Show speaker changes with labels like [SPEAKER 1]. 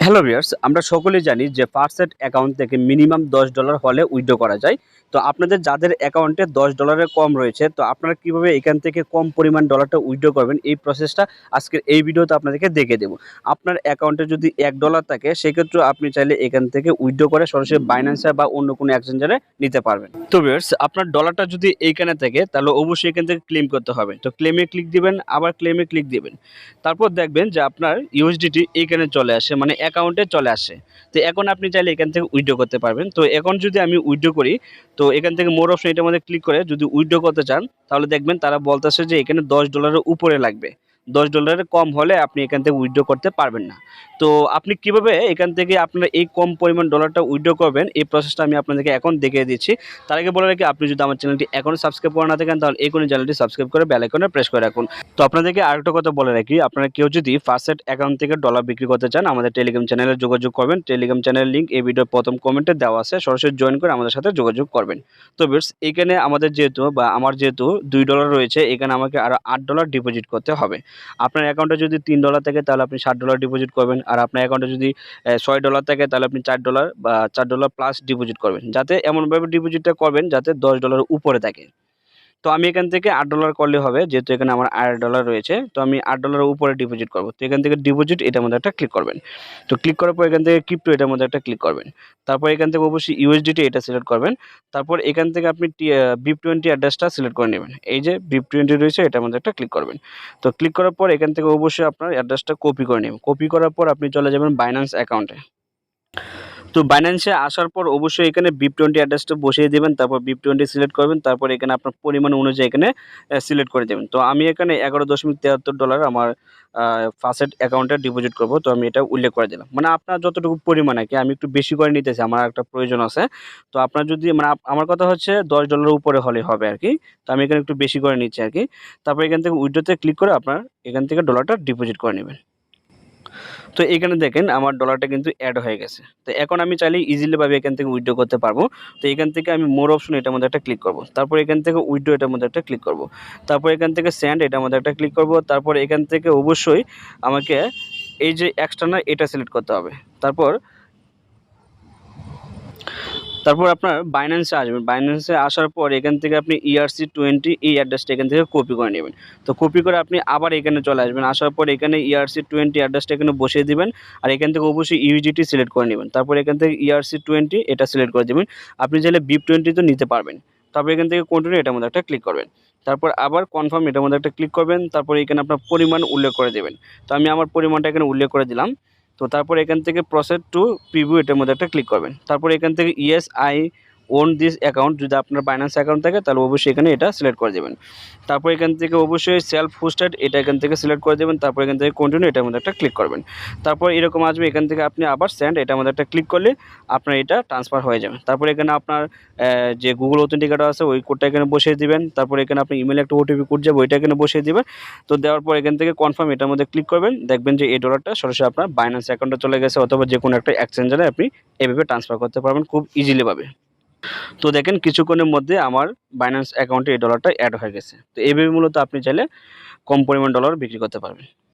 [SPEAKER 1] Hello viewers, আমরা সকলেই জানি যে ফার্স্ট অ্যাকাউন্ট থেকে মিনিমাম $10 হলে উইথড্র করা যায়। তো আপনাদের যাদের অ্যাকাউন্টে $10 কম রয়েছে, তো আপনারা কিভাবে এখান থেকে কম পরিমাণ ডলারটা উইথড্র করবেন, এই প্রসেসটা আজকের এই ভিডিওতে আপনাদেরকে দেখিয়ে দেব। আপনার অ্যাকাউন্টে যদি $1 থাকে, সেক্ষেত্রেও আপনি চাইলে এখান থেকে উইথড্র করে সরাসরি বাইন্যান্সে বা অন্য কোনো এক্সচেঞ্জারে নিতে পারবেন। তো ভিউয়ার্স, আপনার ডলারটা যদি এইখানে থাকে, তাহলে অবশ্যই এখান থেকে ক্লেম করতে হবে। তো ক্লেমে ক্লিক দিবেন, আবার ক্লেমে ক্লিক দিবেন। তারপর দেখবেন যে আপনার ইউএসডিটি এইখানে চলে আসে, মানে অ্যাকাউন্টে চলে আসে। তো এখন আপনি চাইলে এখান থেকে উইথড্র করতে পারবেন। তো এখন যদি আমি উইথড্র করি, তো এখান থেকে মোর অপশন এটার মধ্যে ক্লিক করে যদি উইথড্র করতে চান, তাহলে দেখবেন তারা বলতেছে যে এখানে $10 উপরে লাগবে। $10 কম হলে আপনি এখান থেকে উইথড্র করতে পারবেন না। তো আপনি কিভাবে এখান থেকে আপনার এই কম পরিমাণ ডলারটা উইথড্র করবেন, এই প্রসেসটা আমি আপনাদেরকে এখন দেখিয়ে দিচ্ছি। তার আগে বলে রাখি, আপনি যদি আমার চ্যানেলটি এখনো সাবস্ক্রাইব করে না থাকেন, তাহলে এখনই চ্যানেলটি সাবস্ক্রাইব করে বেল আইকনে প্রেস করে রাখুন। তো আপনাদেরকে আরেকটা কথা বলে রাখি, আপনারা কেউ যদি ফার্স্ট অ্যাকাউন্ট থেকে ডলার বিক্রি করতে চান, আমাদের টেলিগ্রাম চ্যানেলে যোগাযোগ করবেন। টেলিগ্রাম চ্যানেলের লিঙ্ক এই ভিডিওর প্রথম কমেন্টে দেওয়া আছে, সরাসরি জয়েন করে আমাদের সাথে যোগাযোগ করবেন। তো ভিউয়ার্স, এখানে আমাদের যেহেতু বা আমার যেহেতু $2 রয়েছে, এখানে আমাকে আরও $8 ডিপোজিট করতে হবে। আপনার অ্যাকাউন্টে যদি $3 থাকে, তাহলে আপনি $7 ডিপোজিট করবেন। আর আপনার অ্যাকাউন্টে যদি $6 থাকে, তাহলে আপনি $4 বা $4 প্লাস ডিপোজিট করবেন। যাতে এমনভাবে ডিপোজিটটা করবেন যাতে $10 উপরে থাকে। তো আমি এখান থেকে $8 করলে হবে, যেহেতু এখানে আমার $8 রয়েছে। তো আমি $8 উপরে ডিপোজিট করব। তো এখান থেকে ডিপোজিট এটার মধ্যে একটা ক্লিক করবেন। তো ক্লিক করার পর এখান থেকে ক্রিপ্টো এটার মধ্যে একটা ক্লিক করবেন। তারপর এখান থেকে অবশ্যই ইউএসডিটি এটা সিলেক্ট করবেন। তারপর এখান থেকে আপনি BIP20 অ্যাড্রেসটা সিলেক্ট করে নেবেন। এই যে BIP20 রয়েছে, এটার মধ্যে একটা ক্লিক করবেন। তো ক্লিক করার পর এখান থেকে অবশ্যই আপনার অ্যাড্রেসটা কপি করে নেবেন। কপি করার পর আপনি চলে যাবেন বাইন্যান্স অ্যাকাউন্টে। তো বাইন্যান্সে আসার পর অবশ্যই এখানে BIP20 অ্যাড্রেসটা বসিয়ে দিবেন। তারপর BIP20 সিলেক্ট করবেন। তারপর এখানে আপনার পরিমাণ অনুযায়ী এখানে সিলেক্ট করে দেবেন। তো আমি এখানে $11.73 আমার ফার্স্ট অ্যাকাউন্টে ডিপোজিট করব। তো আমি এটা উল্লেখ করে দিলাম। মানে আপনার যতটুকু পরিমাণ আরকি, আমি একটু বেশি করে নিতেছি, আমার একটা প্রয়োজন আছে। তো আপনার যদি মানে আমার কথা হচ্ছে $10 উপরে হলেই হবে আরকি। তো আমি এখানে একটু বেশি করে নিচ্ছি আরকি। তারপর এখান থেকে উইথড্রোতে ক্লিক করে আপনার এখান থেকে ডলারটা ডিপোজিট করে নিবেন। তো এখানে দেখেন আমার ডলারটা কিন্তু এড হয়ে গেছে। তো এখন আমি চাইলে ইজিলি ভাবে এখান থেকে উইথড্র করতে পারবো। তো এখান থেকে আমি মোর অপশন এটার মধ্যে একটা ক্লিক করব। তারপর এখান থেকে উইথড্র এটার মধ্যে একটা ক্লিক করব। তারপর এখান থেকে সেন্ড এটার মধ্যে একটা ক্লিক করব। তারপর এখান থেকে অবশ্যই আমাকে এই যে এক্সট্রা না, এটা সিলেক্ট করতে হবে। তারপর তারপর আপনার বাইন্যান্সে আসবেন। বাইন্যান্সে আসার পর এখান থেকে আপনি ERC20 এই অ্যাড্রেসটা এখান থেকে কপি করে নেবেন। তো কপি করে আপনি আবার এখানে চলে আসবেন। আসার পর এখানে ERC20 অ্যাড্রেসটা এখানে বসিয়ে দিবেন। আর এখান থেকে অবশ্যই USDT সিলেক্ট করে নেবেন। তারপর এখান থেকে ERC20 এটা সিলেক্ট করে দিবেন। আপনি চাইলে BIP20 তো নিতে পারবেন। তারপর এখান থেকে কন্টিনিউ এটার মধ্যে একটা ক্লিক করবেন। তারপর আবার কনফার্ম এটার মধ্যে একটা ক্লিক করবেন। তারপর এখানে আপনার পরিমাণ উল্লেখ করে দেবেন। তো আমি আমার পরিমাণটা এখানে উল্লেখ করে দিলাম। তো তারপর এখান থেকে প্রসেস টু প্রিভিউ এটার মধ্যে একটা ক্লিক করবেন। তারপর এখান থেকে yes I on this account, যদি আপনার বাইন্যান্স অ্যাকাউন্ট থাকে তাহলে অবশ্যই এখানে এটা সিলেক্ট করে দেবেন। তারপর এখান থেকে অবশ্যই সেলফ হোস্টেড এটা এখান থেকে সিলেক্ট করে দেবেন। তারপর এখান থেকে কন্টিনিউ এটার মধ্যে একটা ক্লিক করবেন। তারপর এরকম আসবে, এখান থেকে আপনি আবার সেন্ড এটার মধ্যে একটা ক্লিক করলে আপনার এটা ট্রান্সফার হয়ে যাবে। তারপর এখানে আপনার যে গুগল অথেন্টিকেটর আছে ওই কোডটা এখানে বসিয়ে দিবেন। তারপর এখানে আপনি ইমেলে একটা ওটিপি কোড যাবে, ওইটা এখানে বসিয়ে দিবেন। তো দেওয়ার পর এখান থেকে কনফার্ম এটার মধ্যে ক্লিক করবেন। দেখবেন যে এই ডলারটা সরাসরি আপনার বাইন্যান্স অ্যাকাউন্টে চলে গেছে, অথবা যে কোনো একটা এক্সচেঞ্জারে আপনি এভাবে ট্রান্সফার করতে পারবেন খুব ইজিলি ভাবে। তো দেখেন কিছুক্ষণের মধ্যে আমার বাইন্যান্স অ্যাকাউন্টে এই ডলারটা এড হয়ে গেছে। তো এইভাবে মূলত আপনি চাইলে কম পরিমাণ ডলার বিক্রি করতে পারবেন।